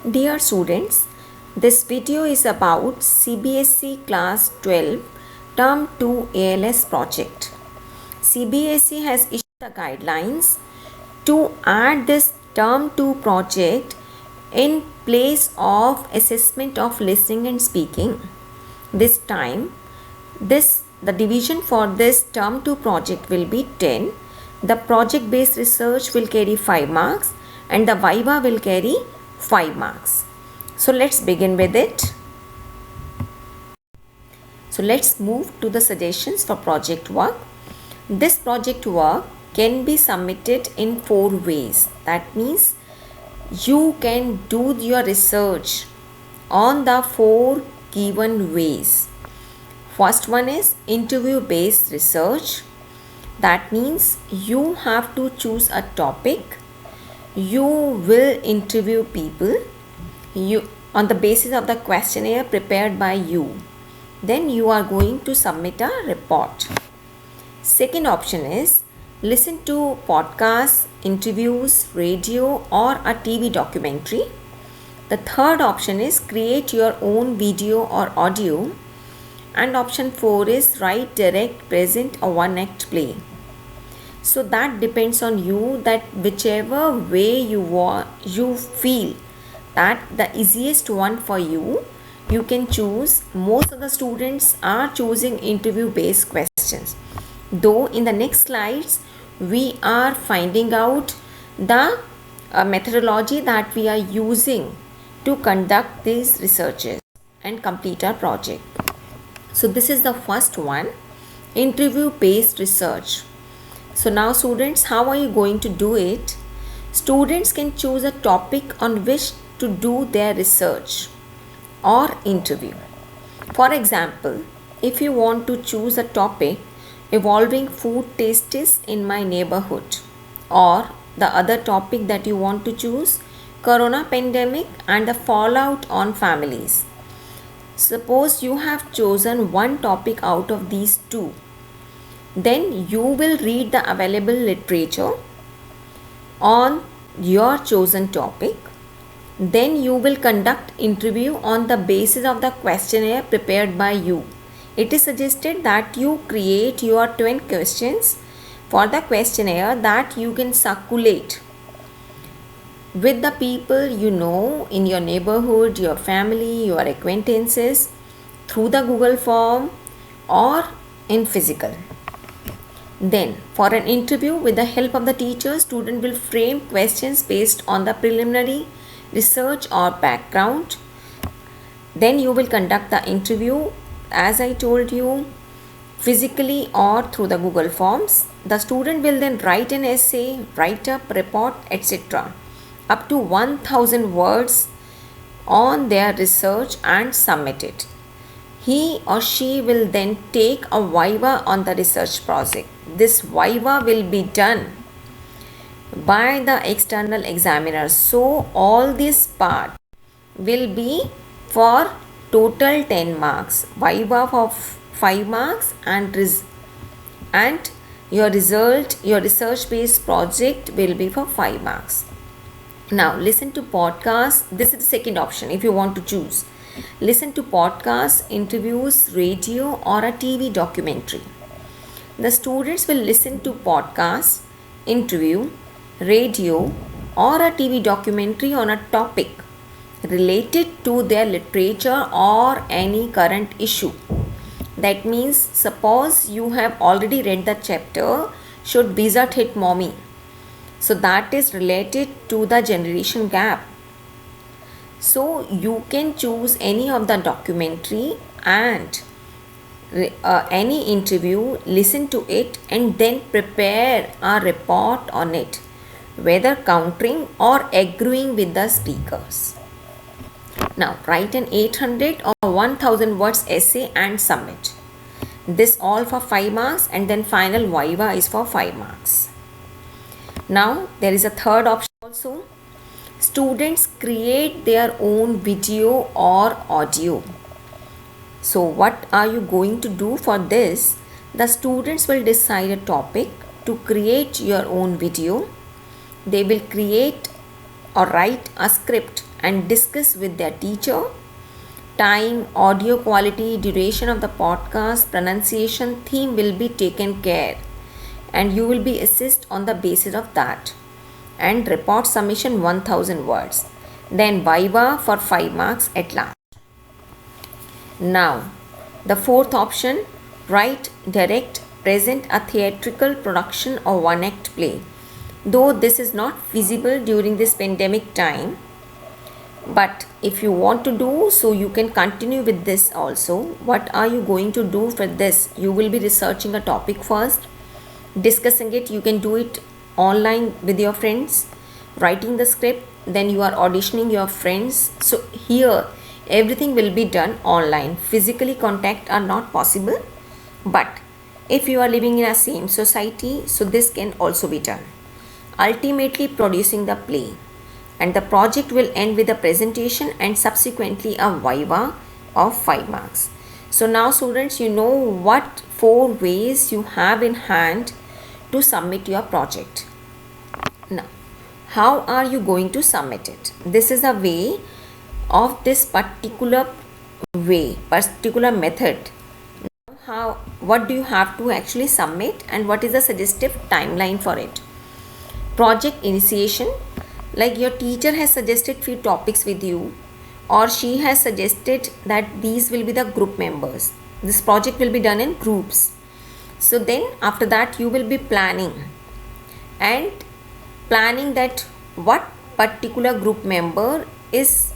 Dear students, this video is about Cbse Class 12 Term 2 ALS project. Cbse has issued the guidelines to add this Term 2 project in place of assessment of listening and speaking. This time, the division for this Term 2 project will be 10. The project based research will carry 5 marks and the Viva will carry 5 marks. So let's begin with it. So let's move to the suggestions for project work. This project work can be submitted in 4 ways. That means you can do your research on the 4 given ways. First one is interview based research. That means you have to choose a topic. You will interview people on the basis of the questionnaire prepared by you. Then you are going to submit a report. Second option is listen to podcasts, interviews, radio or a TV documentary. The third option is create your own video or audio. And option 4 is write, direct, present or one act play. So that depends on you, that whichever way you feel that the easiest one for you, you can choose. Most of the students are choosing interview based questions, though in the next slides we are finding out the methodology that we are using to conduct these researches and complete our project. So this is the first one, interview based research. So now students, how are you going to do it? Students can choose a topic on which to do their research or interview. For example, if you want to choose a topic evolving food tastes in my neighborhood, or the other topic that you want to choose, corona pandemic and the fallout on families. Suppose you have chosen one topic out of these two. Then you will read the available literature on your chosen topic. Then you will conduct interview on the basis of the questionnaire prepared by you. It is suggested that you create your 20 questions for the questionnaire that you can circulate with the people you know in your neighborhood, your family, your acquaintances, through the Google form or in physical. Then for an interview, with the help of the teacher, student will frame questions based on the preliminary research or background. Then you will conduct the interview, as I told you, physically or through the Google forms. The student will then write an essay, write up, report, etc. up to 1000 words on their research and submit it. He or she will then take a Viva on the research project. This Viva will be done by the external examiner. So all this part will be for total 10 marks. Viva for 5 marks and your research based project will be for 5 marks. Now listen to podcasts. This is the second option if you want to choose. Listen to podcasts, interviews, radio or a TV documentary. The students will listen to podcasts, interview, radio or a TV documentary on a topic related to their literature or any current issue. That means suppose you have already read the chapter Should Bizarre Hit Mommy? So that is related to the generation gap. So you can choose any of the documentary and any interview, listen to it and then prepare a report on it, whether countering or agreeing with the speakers. Now write an 800 or 1000 words essay and submit. This all for 5 marks and then final Viva is for 5 marks. Now there is a third option also. Students create their own video or audio. So what are you going to do for this? The students will decide a topic to create your own video. They will create or write a script and discuss with their teacher. Time, audio quality, duration of the podcast, pronunciation, theme will be taken care, and you will be assessed on the basis of that. And report submission 1000 words. Then viva for 5 marks at last. Now, the fourth option, write, direct, present a theatrical production or one act play. Though this is not feasible during this pandemic time, but if you want to do so, you can continue with this also. What are you going to do for this? You will be researching a topic first, discussing it. You can do it online with your friends, writing the script, then you are auditioning your friends. So here everything will be done online. Physically contact are not possible, but if you are living in a same society, so this can also be done. Ultimately producing the play, and the project will end with a presentation and subsequently a viva of 5 marks. So now students, you know what 4 ways you have in hand to submit your project. Now, how are you going to submit it? This is a way of this particular method. What do you have to actually submit, and what is the suggestive timeline for it? Project initiation, like your teacher has suggested few topics with you, or she has suggested that these will be the group members. This project will be done in groups. So then after that you will be planning that what particular group member is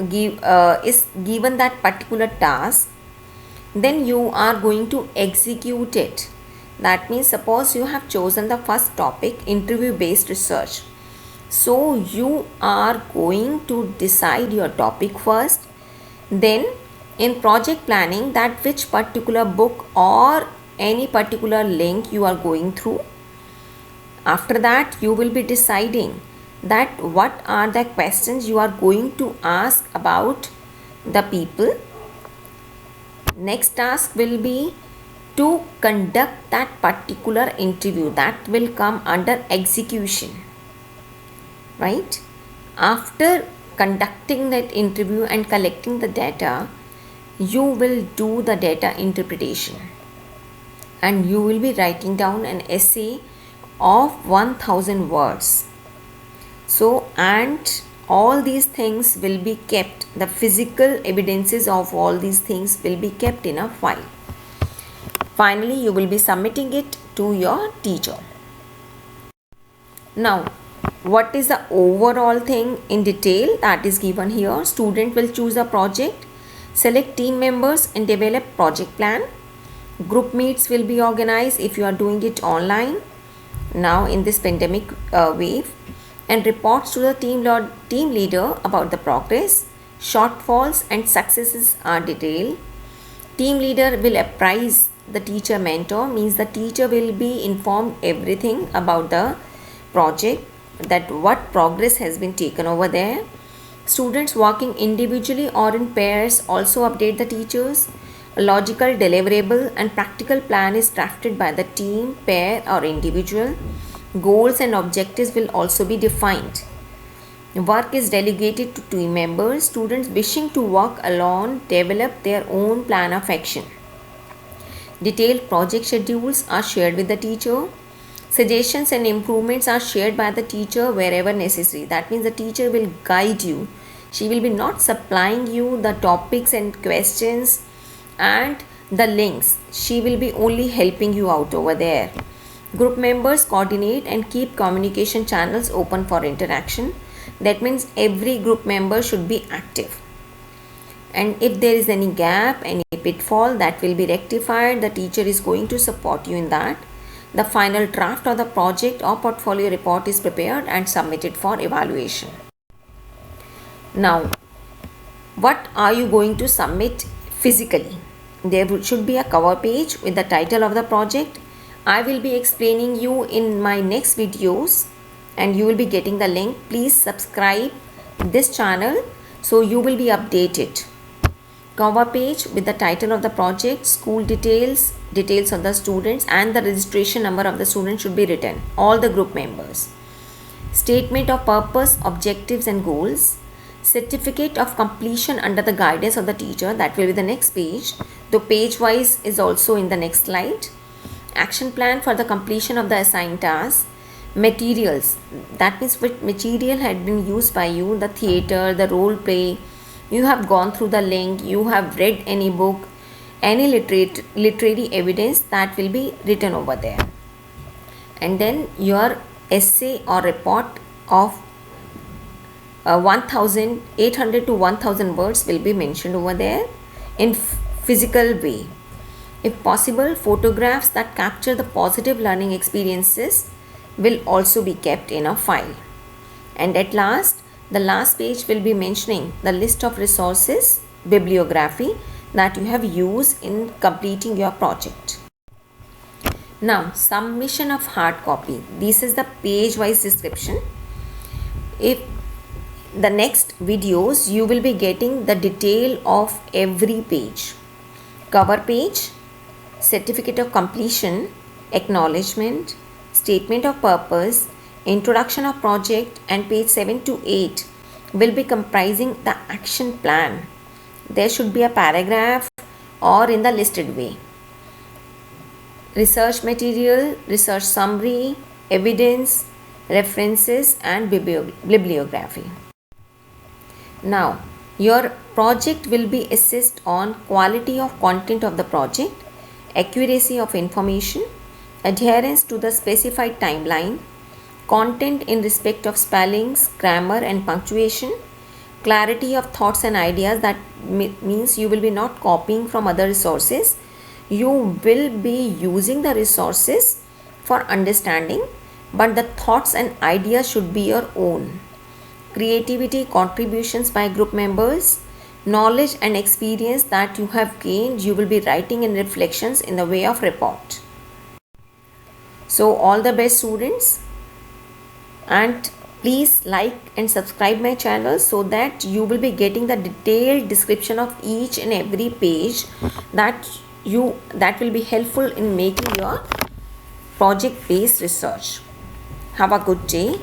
given that particular task. Then you are going to execute it. That means suppose you have chosen the first topic, interview based research. So you are going to decide your topic first. Then in project planning, that which particular book or any particular link you are going through. After that you will be deciding that what are the questions you are going to ask about the people. Next task will be to conduct that particular interview. That will come under execution, right? After conducting that interview and collecting the data, you will do the data interpretation, and you will be writing down an essay of 1000 words. So, and all these things will be kept, the physical evidences of all these things will be kept in a file. Finally, you will be submitting it to your teacher. Now, what is the overall thing in detail that is given here? Student will choose a project, select team members and develop project plan. Group meets will be organized if you are doing it online now in this pandemic wave, and reports to the team leader about the progress. Shortfalls and successes are detailed. Team leader will apprise the teacher mentor, means the teacher will be informed everything about the project, that what progress has been taken over there. Students working individually or in pairs also update the teachers. A logical, deliverable and practical plan is drafted by the team, pair or individual. Goals and objectives will also be defined. Work is delegated to team members. Students wishing to work alone develop their own plan of action. Detailed project schedules are shared with the teacher. Suggestions and improvements are shared by the teacher wherever necessary. That means the teacher will guide you. She will be not supplying you the topics and questions and the links. She will be only helping you out over there. Group members coordinate and keep communication channels open for interaction. That means every group member should be active. And if there is any gap, any pitfall, that will be rectified. The teacher is going to support you in that. The final draft of the project or portfolio report is prepared and submitted for evaluation. Now, what are you going to submit physically? There should be a cover page with the title of the project. I will be explaining you in my next videos, and you will be getting the link. Please subscribe this channel so you will be updated. Cover page with the title of the project, school details, details of the students and the registration number of the student should be written, all the group members. Statement of purpose, objectives and goals. certificate of completion under the guidance of the teacher, that will be the next page, though page wise is also in the next slide. Action plan for the completion of the assigned task. Materials, that means what material had been used by you, the theater, the role play, you have gone through the link, you have read any book, any literary evidence, that will be written over there. And then your essay or report of 1800 to 1000 words will be mentioned over there in physical way. If possible, photographs that capture the positive learning experiences will also be kept in a file. And at last, the last page will be mentioning the list of resources, bibliography that you have used in completing your project. Now, submission of hard copy. This is the page wise description. If the next videos, you will be getting the detail of every page. Cover page, certificate of completion, acknowledgement, statement of purpose, introduction of project, and page 7 to 8 will be comprising the action plan. There should be a paragraph or in the listed way. Research material, research summary, evidence, references, and bibliography. Now, your project will be assessed on quality of content of the project, accuracy of information, adherence to the specified timeline, content in respect of spellings, grammar and punctuation, clarity of thoughts and ideas, that means you will be not copying from other resources, you will be using the resources for understanding, but the thoughts and ideas should be your own. Creativity, contributions by group members, knowledge and experience that you have gained, you will be writing in reflections in the way of report. So all the best, students, and please like and subscribe my channel so that you will be getting the detailed description of each and every page that will be helpful in making your project based research. Have a good day.